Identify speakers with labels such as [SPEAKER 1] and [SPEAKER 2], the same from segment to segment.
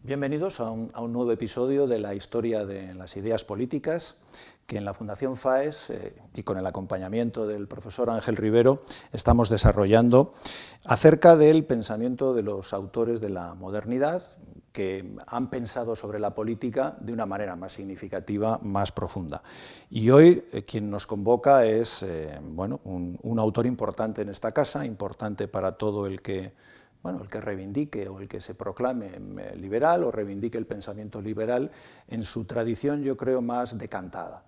[SPEAKER 1] Bienvenidos a un nuevo episodio de la historia de las ideas políticas que en la Fundación FAES y con el acompañamiento del profesor Ángel Rivero estamos desarrollando acerca del pensamiento de los autores de la modernidad que han pensado sobre la política de una manera más significativa, más profunda. Y hoy quien nos convoca es un autor importante en esta casa, importante para todo el que reivindique o el que se proclame liberal o reivindique el pensamiento liberal en su tradición, yo creo, más decantada.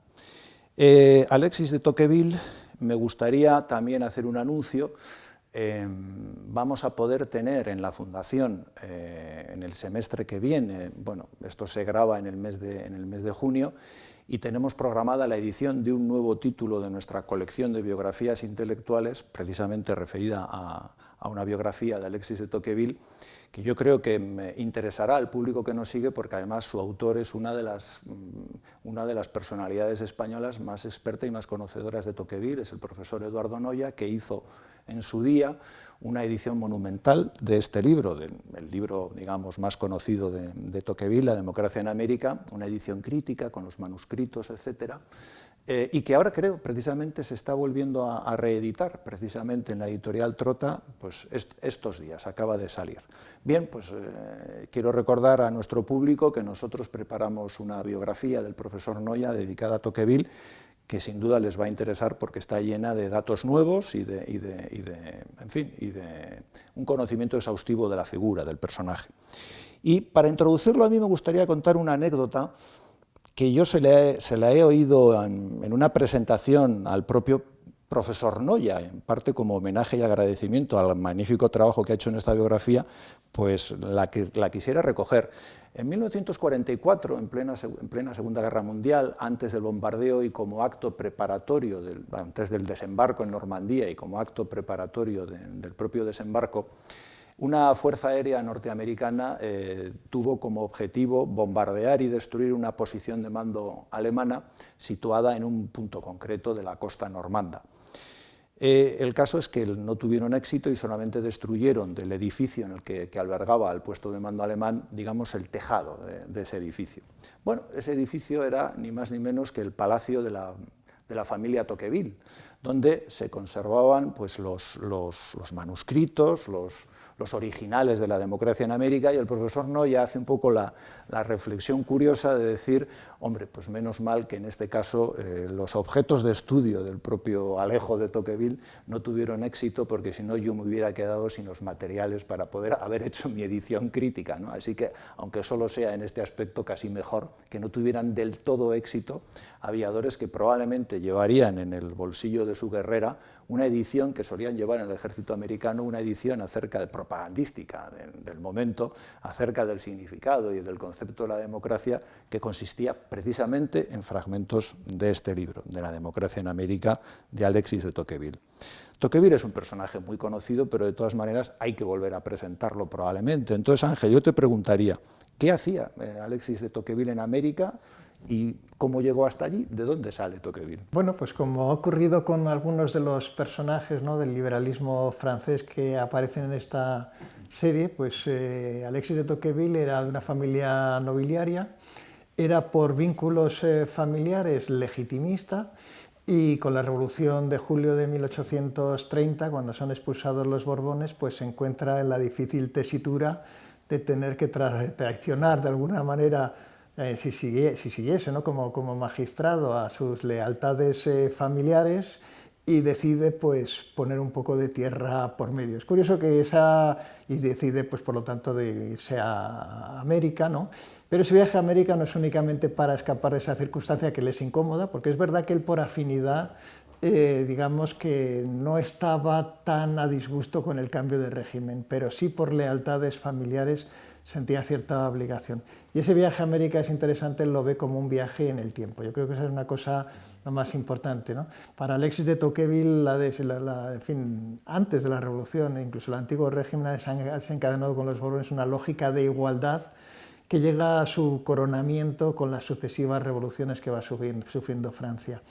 [SPEAKER 1] Alexis de Tocqueville, me gustaría también hacer un anuncio. Vamos a poder tener en la Fundación, en el semestre que viene, esto se graba en el mes de junio, y tenemos programada la edición de un nuevo título de nuestra colección de biografías intelectuales, precisamente referida a una biografía de Alexis de Tocqueville, que yo creo que me interesará al público que nos sigue, porque además su autor es una de las personalidades españolas más expertas y más conocedoras de Tocqueville, es el profesor Eduardo Noya, que hizo en su día una edición monumental de este libro, el libro, digamos, más conocido de Tocqueville, La democracia en América, una edición crítica con los manuscritos, etcétera, y que ahora creo precisamente se está volviendo a reeditar, precisamente en la editorial Trota, pues estos días, acaba de salir. Bien, pues quiero recordar a nuestro público que nosotros preparamos una biografía del profesor Noya dedicada a Tocqueville, que sin duda les va a interesar porque está llena de datos nuevos y de un conocimiento exhaustivo de la figura, del personaje. Y para introducirlo a mí me gustaría contar una anécdota que yo se la he oído en una presentación al propio profesor Noya, en parte como homenaje y agradecimiento al magnífico trabajo que ha hecho en esta biografía, pues la quisiera recoger. En 1944, en plena Segunda Guerra Mundial, antes del bombardeo y como acto preparatorio, antes del desembarco en Normandía y como acto preparatorio del propio desembarco, una fuerza aérea norteamericana tuvo como objetivo bombardear y destruir una posición de mando alemana situada en un punto concreto de la costa normanda. El caso es que no tuvieron éxito y solamente destruyeron del edificio en el que albergaba el puesto de mando alemán, digamos, el tejado de ese edificio. Bueno, ese edificio era ni más ni menos que el palacio de la familia Tocqueville, donde se conservaban pues, los manuscritos, los originales de la democracia en América, y el profesor Noya hace un poco la reflexión curiosa de decir, hombre, pues menos mal que en este caso los objetos de estudio del propio Alejo de Tocqueville no tuvieron éxito, porque si no yo me hubiera quedado sin los materiales para poder haber hecho mi edición crítica, ¿no? Así que, aunque solo sea en este aspecto casi mejor, que no tuvieran del todo éxito aviadores que probablemente llevarían en el bolsillo de su guerrera una edición que solían llevar en el ejército americano, una edición acerca de propagandística del momento, acerca del significado y del concepto de la democracia, que consistía precisamente en fragmentos de este libro, de La democracia en América, de Alexis de Tocqueville. Tocqueville es un personaje muy conocido, pero de todas maneras hay que volver a presentarlo probablemente. Entonces, Ángel, yo te preguntaría, ¿qué hacía Alexis de Tocqueville en América? ¿Y cómo llegó hasta allí? ¿De dónde sale Tocqueville?
[SPEAKER 2] Bueno, pues como ha ocurrido con algunos de los personajes, ¿no?, del liberalismo francés que aparecen en esta serie, pues Alexis de Tocqueville era de una familia nobiliaria, era por vínculos familiares legitimista, y con la Revolución de julio de 1830, cuando son expulsados los Borbones, pues se encuentra en la difícil tesitura de tener que traicionar de alguna manera, si siguiese, ¿no?, como magistrado, a sus lealtades familiares, y decide pues poner un poco de tierra por medio. Es curioso que decide pues por lo tanto de irse a América, ¿no? Pero ese viaje a América no es únicamente para escapar de esa circunstancia que le es incómoda, porque es verdad que él por afinidad, digamos que no estaba tan a disgusto con el cambio de régimen, pero sí por lealtades familiares sentía cierta obligación. Y ese viaje a América es interesante, él lo ve como un viaje en el tiempo. Yo creo que esa es una cosa lo más importante, ¿no? Para Alexis de Tocqueville, en fin, antes de la Revolución, incluso el antiguo régimen ha desencadenado con los Borbones una lógica de igualdad que llega a su coronamiento con las sucesivas revoluciones que va sufriendo Francia.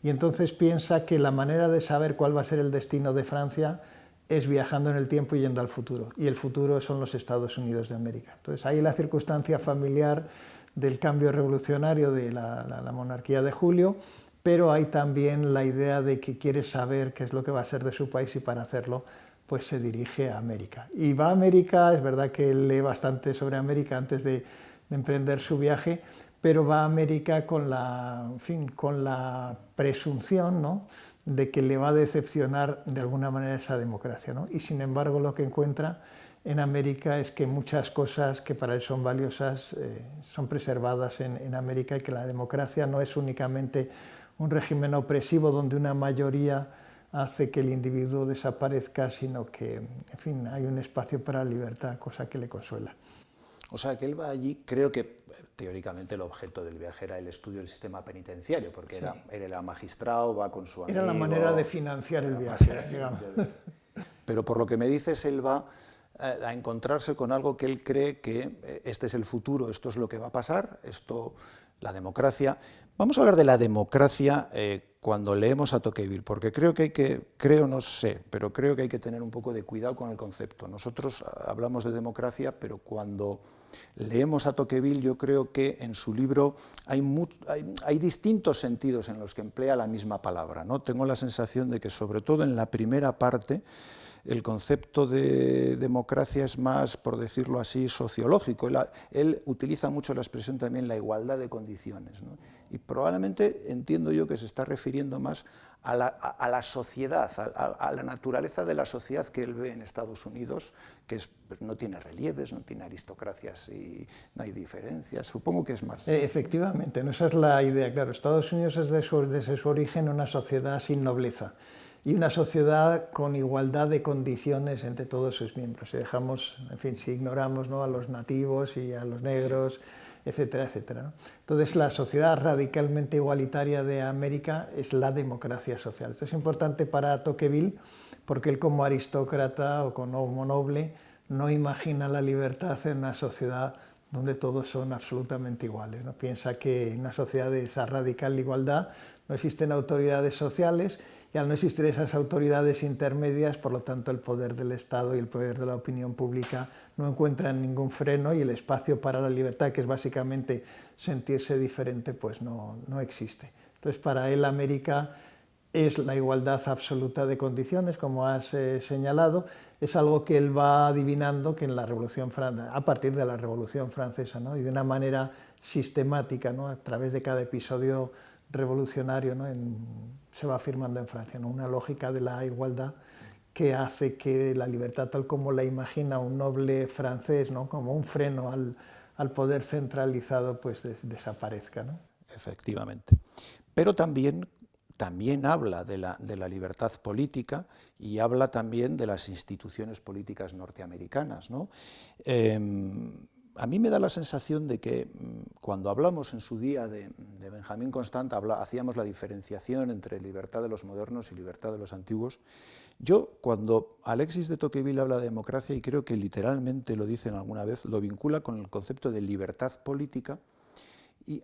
[SPEAKER 2] Y entonces piensa que la manera de saber cuál va a ser el destino de Francia es viajando en el tiempo y yendo al futuro, y el futuro son los Estados Unidos de América. Entonces hay la circunstancia familiar del cambio revolucionario de la monarquía de Julio, pero hay también la idea de que quiere saber qué es lo que va a ser de su país y para hacerlo pues se dirige a América. Y va a América, es verdad que él lee bastante sobre América antes de emprender su viaje, pero va a América con la, en fin, con la presunción, ¿no?, de que le va a decepcionar de alguna manera esa democracia, ¿no? Y sin embargo lo que encuentra en América es que muchas cosas que para él son valiosas son preservadas en América, y que la democracia no es únicamente un régimen opresivo donde una mayoría hace que el individuo desaparezca, sino que, en fin, hay un espacio para la libertad, cosa que le consuela.
[SPEAKER 1] O sea, que él va allí, creo que teóricamente el objeto del viaje era el estudio del sistema penitenciario, porque
[SPEAKER 2] Sí.
[SPEAKER 1] él era magistrado, va con su amigo...
[SPEAKER 2] Era la manera de financiar el viaje, digamos.
[SPEAKER 1] Pero por lo que me dices, él va a encontrarse con algo que él cree que este es el futuro, esto es lo que va a pasar, esto, la democracia. Vamos a hablar de la democracia cuando leemos a Tocqueville, porque creo que no sé, pero creo que hay que tener un poco de cuidado con el concepto. Nosotros hablamos de democracia, pero cuando leemos a Tocqueville, yo creo que en su libro hay distintos sentidos en los que emplea la misma palabra, ¿no? Tengo la sensación de que, sobre todo en la primera parte, el concepto de democracia es más, por decirlo así, sociológico. Él utiliza mucho la expresión también la igualdad de condiciones, ¿no? Y probablemente entiendo yo que se está refiriendo más a la sociedad, a la naturaleza de la sociedad que él ve en Estados Unidos, que pues no tiene relieves, no tiene aristocracias y no hay diferencias. Supongo que es más.
[SPEAKER 2] Efectivamente, ¿no? Esa es la idea. Claro, Estados Unidos es desde su origen una sociedad sin nobleza, y una sociedad con igualdad de condiciones entre todos sus miembros. Si dejamos, en fin, si ignoramos, ¿no?, a los nativos y a los negros, etcétera, etcétera, ¿no? Entonces, la sociedad radicalmente igualitaria de América es la democracia social. Esto es importante para Tocqueville, porque él, como aristócrata o como noble, no imagina la libertad en una sociedad donde todos son absolutamente iguales, ¿no? Piensa que en una sociedad de esa radical igualdad no existen autoridades sociales, y al no existir esas autoridades intermedias, por lo tanto, el poder del Estado y el poder de la opinión pública no encuentran ningún freno, y el espacio para la libertad, que es básicamente sentirse diferente, pues no existe. Entonces, para él, América es la igualdad absoluta de condiciones, como has señalado. Es algo que él va adivinando que en la Revolución Francesa, a partir de la Revolución Francesa, ¿no?, y de una manera sistemática, ¿no?, a través de cada episodio revolucionario, ¿no?, se va afirmando en Francia, ¿no?, una lógica de la igualdad que hace que la libertad, tal como la imagina un noble francés, ¿no?, como un freno al poder centralizado, pues desaparezca, ¿no?
[SPEAKER 1] Efectivamente. Pero también habla de la libertad política, y habla también de las instituciones políticas norteamericanas, ¿no? A mí me da la sensación de que cuando hablamos en su día de Benjamín Constant, hacíamos la diferenciación entre libertad de los modernos y libertad de los antiguos. Yo, cuando Alexis de Tocqueville habla de democracia, y creo que literalmente lo dicen alguna vez, lo vincula con el concepto de libertad política, y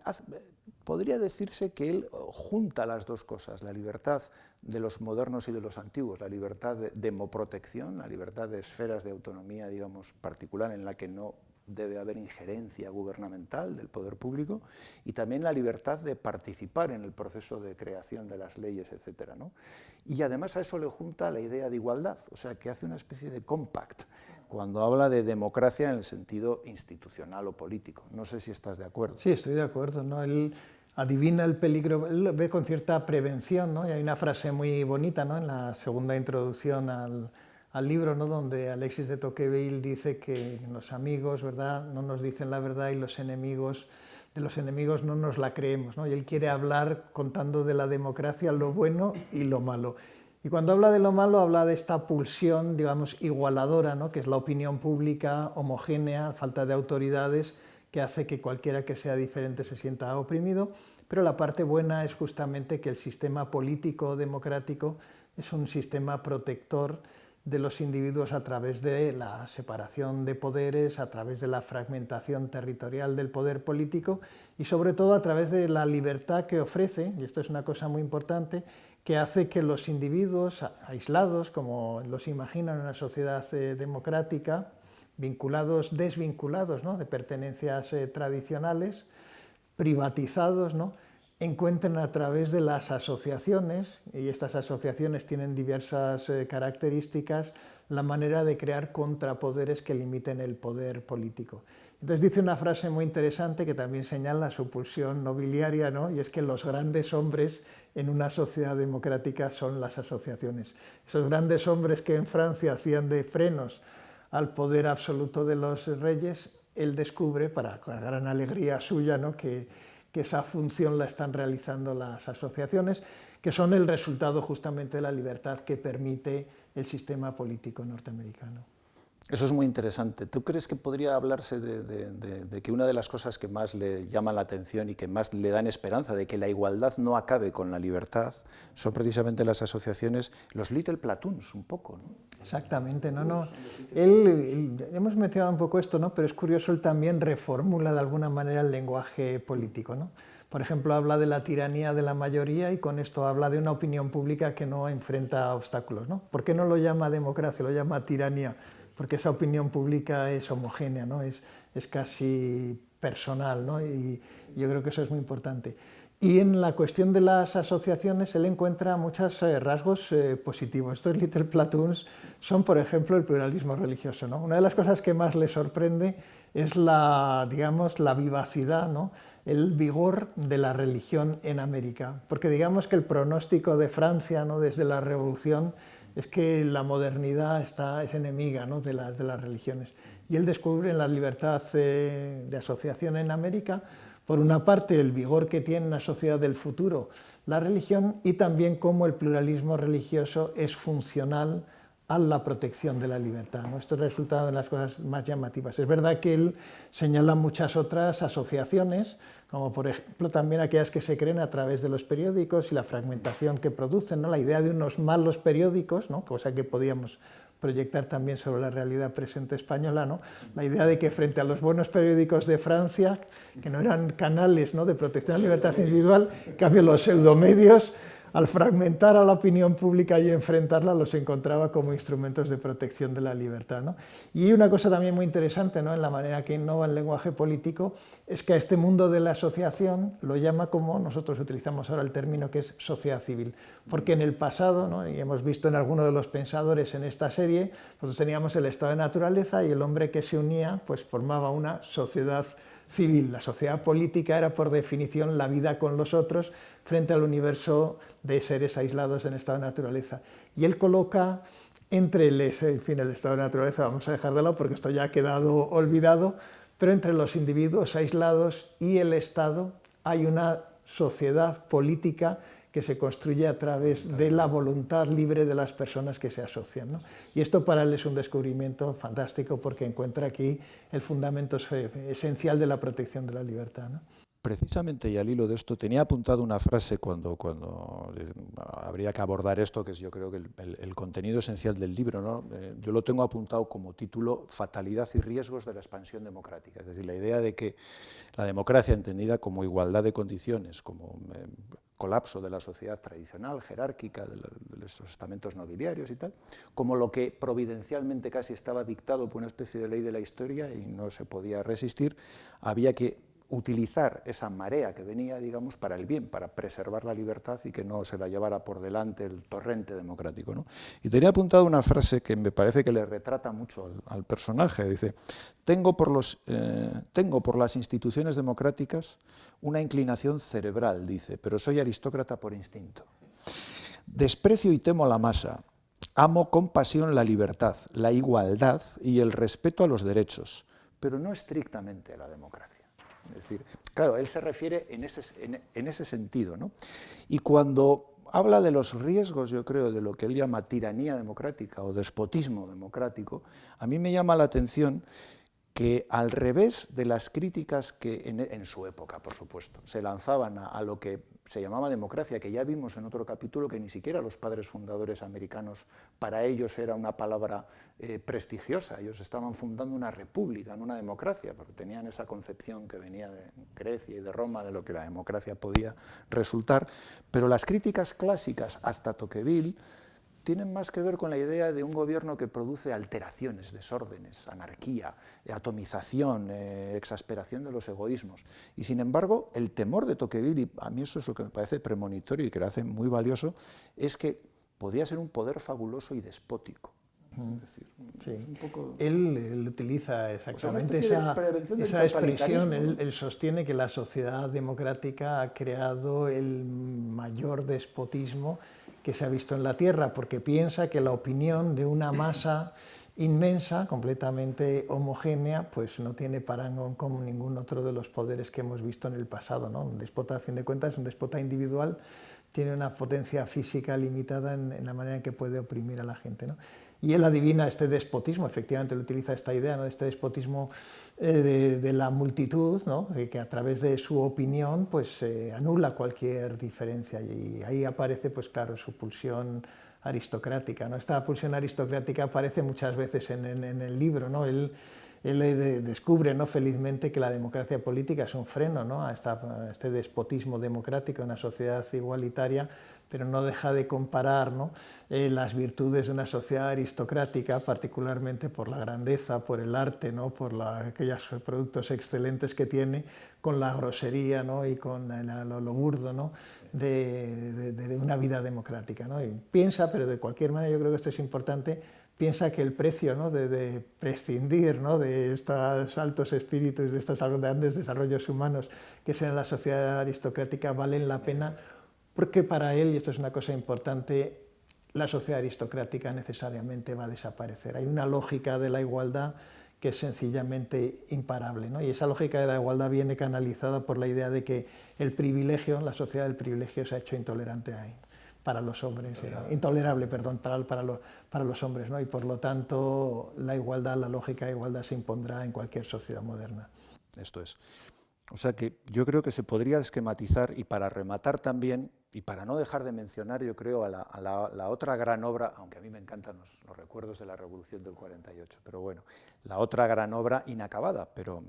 [SPEAKER 1] podría decirse que él junta las dos cosas, la libertad de los modernos y de los antiguos, la libertad de demoprotección, la libertad de esferas de autonomía, digamos, particular, en la que no debe haber injerencia gubernamental del poder público, y también la libertad de participar en el proceso de creación de las leyes, etcétera, ¿no? Y además a eso le junta la idea de igualdad, o sea, que hace una especie de compact cuando habla de democracia en el sentido institucional o político. No sé si estás de acuerdo.
[SPEAKER 2] Sí, estoy de acuerdo, ¿no? Él adivina el peligro, él lo ve con cierta prevención, ¿no? Y hay una frase muy bonita, ¿no?, en la segunda introducción al libro, ¿no?, donde Alexis de Tocqueville dice que los amigos, ¿verdad?, no nos dicen la verdad, y los enemigos, de los enemigos no nos la creemos, ¿no? Y él quiere hablar contando de la democracia lo bueno y lo malo. Y cuando habla de lo malo, habla de esta pulsión, digamos, igualadora, ¿no?, que es la opinión pública homogénea, falta de autoridades, que hace que cualquiera que sea diferente se sienta oprimido. Pero la parte buena es justamente que el sistema político democrático es un sistema protector de los individuos a través de la separación de poderes, a través de la fragmentación territorial del poder político, y sobre todo a través de la libertad que ofrece, y esto es una cosa muy importante, que hace que los individuos aislados, como los imaginan en una sociedad democrática, vinculados, desvinculados, ¿no?, de pertenencias tradicionales, privatizados, ¿no?, encuentren a través de las asociaciones, y estas asociaciones tienen diversas características, la manera de crear contrapoderes que limiten el poder político. Entonces dice una frase muy interesante que también señala su pulsión nobiliaria, ¿no?, y es que los grandes hombres en una sociedad democrática son las asociaciones. Esos grandes hombres que en Francia hacían de frenos al poder absoluto de los reyes, él descubre, para la gran alegría suya, ¿no?, que esa función la están realizando las asociaciones, que son el resultado justamente de la libertad que permite el sistema político norteamericano.
[SPEAKER 1] Eso es muy interesante. ¿Tú crees que podría hablarse de que una de las cosas que más le llama la atención y que más le dan esperanza de que la igualdad no acabe con la libertad son precisamente las asociaciones, los little platoons, un poco, ¿no?
[SPEAKER 2] Exactamente, no. Hemos mencionado un poco esto, ¿no?, pero es curioso, él también reformula de alguna manera el lenguaje político, ¿no? Por ejemplo, habla de la tiranía de la mayoría y con esto habla de una opinión pública que no enfrenta obstáculos, ¿no? ¿Por qué no lo llama democracia, lo llama tiranía? Porque esa opinión pública es homogénea, ¿no?, es casi personal, ¿no?, y yo creo que eso es muy importante. Y en la cuestión de las asociaciones él encuentra muchos rasgos positivos. Estos little platoons son, por ejemplo, el pluralismo religioso, ¿no? Una de las cosas que más le sorprende es la vivacidad, ¿no?, el vigor de la religión en América, porque digamos que el pronóstico de Francia, ¿no?, desde la Revolución es que la modernidad es enemiga, ¿no?, de las religiones. Y él descubre en la libertad de asociación en América, por una parte, el vigor que tiene en la sociedad del futuro la religión y también cómo el pluralismo religioso es funcional a la protección de la libertad, ¿no? Esto es el resultado de las cosas más llamativas. Es verdad que él señala muchas otras asociaciones, como por ejemplo también aquellas que se creen a través de los periódicos y la fragmentación que producen, ¿no?, la idea de unos malos periódicos, ¿no?, cosa que podíamos proyectar también sobre la realidad presente española, ¿no?, la idea de que frente a los buenos periódicos de Francia, que no eran canales, ¿no?, de protección de la libertad individual, en cambio los pseudomedios, al fragmentar a la opinión pública y enfrentarla, los encontraba como instrumentos de protección de la libertad, ¿no? Y una cosa también muy interesante, ¿no?, en la manera que innova el lenguaje político, es que a este mundo de la asociación lo llama, como nosotros utilizamos ahora el término, que es sociedad civil. Porque en el pasado, ¿no?, y hemos visto en alguno de los pensadores en esta serie, nosotros teníamos el estado de naturaleza y el hombre que se unía pues formaba una sociedad civil. La sociedad política era, por definición, la vida con los otros frente al universo de seres aislados en estado de naturaleza. Y él coloca entre el estado de naturaleza, vamos a dejar de lado porque esto ya ha quedado olvidado, pero entre los individuos aislados y el Estado hay una sociedad política que se construye a través de la voluntad libre de las personas que se asocian, ¿no? Y esto para él es un descubrimiento fantástico porque encuentra aquí el fundamento esencial de la protección de la libertad, ¿no?
[SPEAKER 1] Precisamente, y al hilo de esto, tenía apuntado una frase cuando habría que abordar esto, que es yo creo que el contenido esencial del libro, ¿no? Yo lo tengo apuntado como título Fatalidad y riesgos de la expansión democrática, es decir, la idea de que la democracia entendida como igualdad de condiciones, como colapso de la sociedad tradicional, jerárquica, de los estamentos nobiliarios y tal, como lo que providencialmente casi estaba dictado por una especie de ley de la historia y no se podía resistir, había que utilizar esa marea que venía, digamos, para el bien, para preservar la libertad y que no se la llevara por delante el torrente democrático, ¿no? Y tenía apuntado una frase que me parece que le retrata mucho al personaje. Dice: tengo por las instituciones democráticas una inclinación cerebral, dice, pero soy aristócrata por instinto. Desprecio y temo a la masa. Amo con pasión la libertad, la igualdad y el respeto a los derechos, pero no estrictamente a la democracia. Es decir, claro, él se refiere en ese sentido, ¿no? Y cuando habla de los riesgos, yo creo, de lo que él llama tiranía democrática o despotismo democrático, a mí me llama la atención que al revés de las críticas que en su época, por supuesto, se lanzaban a lo que se llamaba democracia, que ya vimos en otro capítulo que ni siquiera los padres fundadores americanos, para ellos era una palabra prestigiosa, ellos estaban fundando una república, no una democracia, porque tenían esa concepción que venía de Grecia y de Roma de lo que la democracia podía resultar, pero las críticas clásicas hasta Tocqueville tienen más que ver con la idea de un gobierno que produce alteraciones, desórdenes, anarquía, atomización, exasperación de los egoísmos. Y sin embargo, el temor de Tocqueville, y a mí eso es lo que me parece premonitorio y que lo hace muy valioso, es que podía ser un poder fabuloso y despótico.
[SPEAKER 2] Es decir, sí.
[SPEAKER 1] Un poco...
[SPEAKER 2] él utiliza exactamente
[SPEAKER 1] esa
[SPEAKER 2] expresión, él sostiene que la sociedad democrática ha creado el mayor despotismo que se ha visto en la Tierra, porque piensa que la opinión de una masa inmensa, completamente homogénea, pues no tiene parangón con ningún otro de los poderes que hemos visto en el pasado, ¿no? Un déspota, a fin de cuentas, un déspota individual, tiene una potencia física limitada en la manera en que puede oprimir a la gente, ¿no? Y él adivina este despotismo, efectivamente él utiliza esta idea, ¿no?, de este despotismo de la multitud, ¿no?, que a través de su opinión pues, anula cualquier diferencia, y ahí aparece, pues claro, su pulsión aristocrática, ¿no? Esta pulsión aristocrática aparece muchas veces en el libro, ¿no? Él descubre, ¿no?, felizmente, que la democracia política es un freno, ¿no?, a este despotismo democrático en una sociedad igualitaria, pero no deja de comparar, ¿no?, las virtudes de una sociedad aristocrática, particularmente por la grandeza, por el arte, ¿no?, por aquellos productos excelentes que tiene, con la grosería, ¿no?, y con lo burdo, ¿no?, de una vida democrática, ¿no? Y piensa, pero de cualquier manera yo creo que esto es importante, piensa que el precio, ¿no?, de prescindir, ¿no?, de estos altos espíritus, de estos grandes desarrollos humanos que es en la sociedad aristocrática, valen la pena, porque para él, y esto es una cosa importante, la sociedad aristocrática necesariamente va a desaparecer. Hay una lógica de la igualdad que es sencillamente imparable, ¿no? Y esa lógica de la igualdad viene canalizada por la idea de que el privilegio, la sociedad del privilegio, se ha hecho intolerante para los hombres, intolerable, perdón, para los hombres, ¿no? Y por lo tanto la igualdad, la lógica de igualdad se impondrá en cualquier sociedad moderna.
[SPEAKER 1] Esto es. O sea que yo creo que se podría esquematizar, y para rematar también, y para no dejar de mencionar, yo creo, a la otra gran obra, aunque a mí me encantan los recuerdos de la Revolución del 48, pero bueno, la otra gran obra inacabada, pero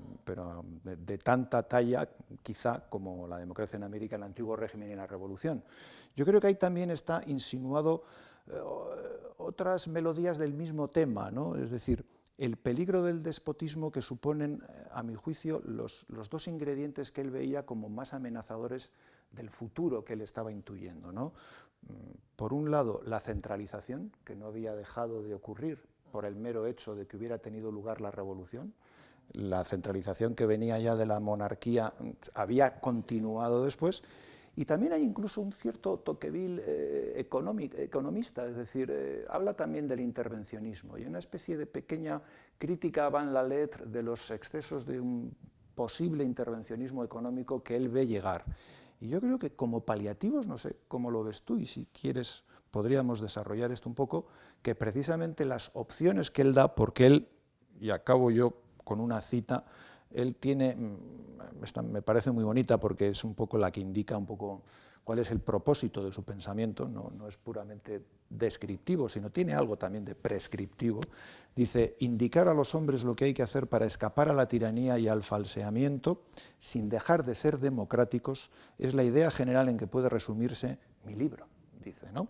[SPEAKER 1] de tanta talla, quizá, como la democracia en América, el antiguo régimen y la Revolución. Yo creo que ahí también está insinuado otras melodías del mismo tema, ¿no? Es decir, el peligro del despotismo que suponen, a mi juicio, los dos ingredientes que él veía como más amenazadores del futuro que él estaba intuyendo, ¿no? Por un lado, la centralización, que no había dejado de ocurrir por el mero hecho de que hubiera tenido lugar la revolución. La centralización que venía ya de la monarquía había continuado después. Y también hay incluso un cierto Tocqueville economista, es decir, habla también del intervencionismo y una especie de pequeña crítica avant la lettre de los excesos de un posible intervencionismo económico que él ve llegar. Y yo creo que como paliativos, no sé cómo lo ves tú, y si quieres podríamos desarrollar esto un poco, que precisamente las opciones que él da, porque él, y acabo yo con una cita, él tiene, me parece muy bonita porque es un poco la que indica un poco cuál es el propósito de su pensamiento, no es puramente descriptivo, sino tiene algo también de prescriptivo. Dice, indicar a los hombres lo que hay que hacer para escapar a la tiranía y al falseamiento, sin dejar de ser democráticos, es la idea general en que puede resumirse mi libro, dice, ¿no?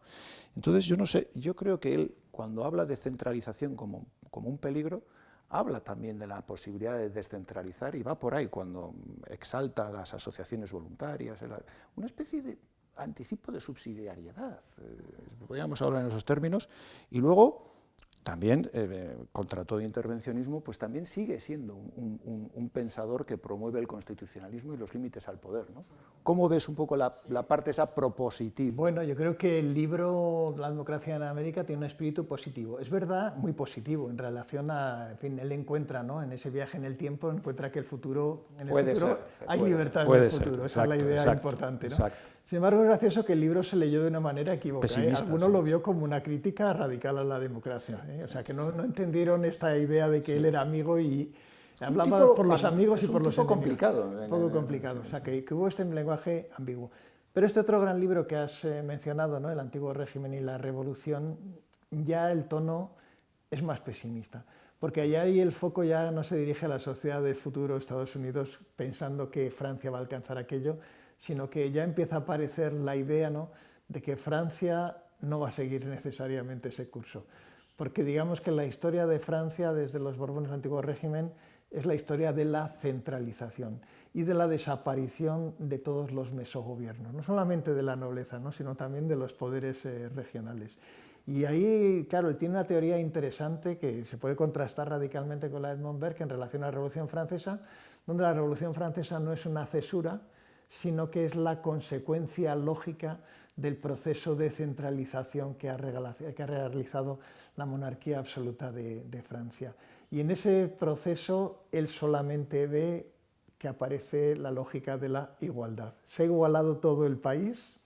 [SPEAKER 1] Entonces, yo no sé, yo creo que él, cuando habla de centralización como un peligro, habla también de la posibilidad de descentralizar y va por ahí cuando exalta las asociaciones voluntarias, una especie de anticipo de subsidiariedad, podríamos hablar en esos términos, y luego también, contra todo intervencionismo, pues también sigue siendo un pensador que promueve el constitucionalismo y los límites al poder, ¿no? ¿Cómo ves un poco la parte esa propositiva?
[SPEAKER 2] Bueno, yo creo que el libro La democracia en América tiene un espíritu positivo. Es verdad, muy positivo en relación a, en fin, él encuentra, ¿no?, en ese viaje en el tiempo, encuentra que el futuro, hay libertad en el futuro, esa es la idea importante, ¿no?
[SPEAKER 1] Exacto.
[SPEAKER 2] Sin embargo, es gracioso que el libro se leyó de una manera equivocada. Algunos lo vio como una crítica radical a la democracia, o sea, que no entendieron esta idea de que él era amigo y Hablaba por los amigos y por los enemigos.
[SPEAKER 1] complicado.
[SPEAKER 2] Un poco complicado, o sea, que hubo este lenguaje ambiguo. Pero este otro gran libro que has mencionado, ¿no? El antiguo régimen y la revolución, ya el tono es más pesimista, porque allá ahí el foco ya no se dirige a la sociedad del futuro Estados Unidos pensando que Francia va a alcanzar aquello, sino que ya empieza a aparecer la idea, ¿no?, de que Francia no va a seguir necesariamente ese curso. Porque digamos que la historia de Francia desde los Borbones del antiguo régimen es la historia de la centralización y de la desaparición de todos los mesogobiernos, no solamente de la nobleza, ¿no?, sino también de los poderes regionales. Y ahí, claro, él tiene una teoría interesante que se puede contrastar radicalmente con la de Edmond Burke en relación a la Revolución Francesa, donde la Revolución Francesa no es una cesura, sino que es la consecuencia lógica del proceso de centralización que ha realizado la monarquía absoluta de Francia. Y en ese proceso él solamente ve que aparece la lógica de la igualdad. Se ha igualado todo el país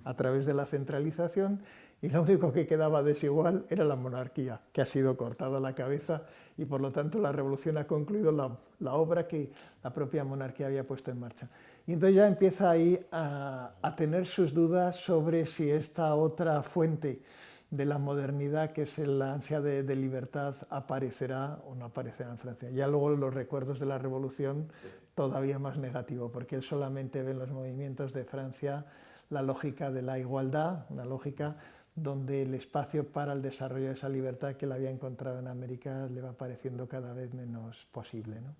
[SPEAKER 2] a través de la centralización y lo único que quedaba desigual era la monarquía, que ha sido cortada a la cabeza y por lo tanto la revolución ha concluido la obra que la propia monarquía había puesto en marcha. Y entonces ya empieza ahí a tener sus dudas sobre si esta otra fuente de la modernidad, que es la ansia de libertad, aparecerá o no aparecerá en Francia. Ya luego los recuerdos de la revolución, todavía más negativo, porque él solamente ve en los movimientos de Francia la lógica de la igualdad, una lógica donde el espacio para el desarrollo de esa libertad que él había encontrado en América le va pareciendo cada vez menos posible, ¿no?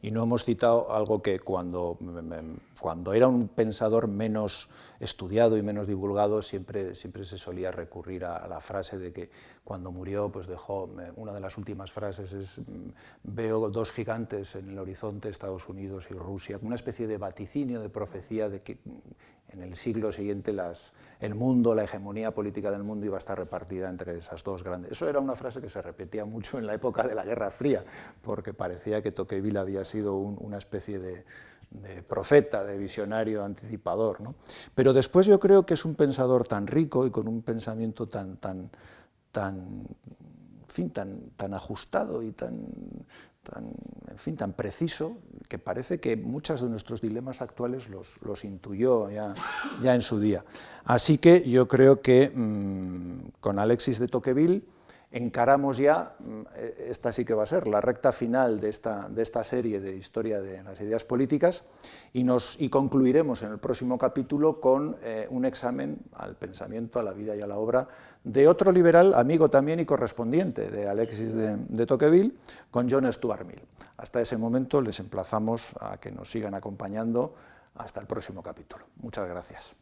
[SPEAKER 1] Y no hemos citado algo que cuando era un pensador menos estudiado y menos divulgado, siempre se solía recurrir a la frase de que cuando murió pues dejó, una de las últimas frases es: veo dos gigantes en el horizonte, Estados Unidos y Rusia, una especie de vaticinio, de profecía de que en el siglo siguiente el mundo, la hegemonía política del mundo iba a estar repartida entre esas dos grandes. Eso era una frase que se repetía mucho en la época de la Guerra Fría, porque parecía que Tocqueville había sido una especie de profeta, de visionario anticipador, ¿no? Pero después yo creo que es un pensador tan rico y con un pensamiento tan ajustado y tan preciso, que parece que muchos de nuestros dilemas actuales los intuyó ya en su día. Así que yo creo que con Alexis de Tocqueville encaramos ya, esta sí que va a ser la recta final de esta serie de historia de las ideas políticas, y concluiremos en el próximo capítulo con un examen al pensamiento, a la vida y a la obra de otro liberal, amigo también y correspondiente de Alexis de Tocqueville, con John Stuart Mill. Hasta ese momento les emplazamos a que nos sigan acompañando hasta el próximo capítulo. Muchas gracias.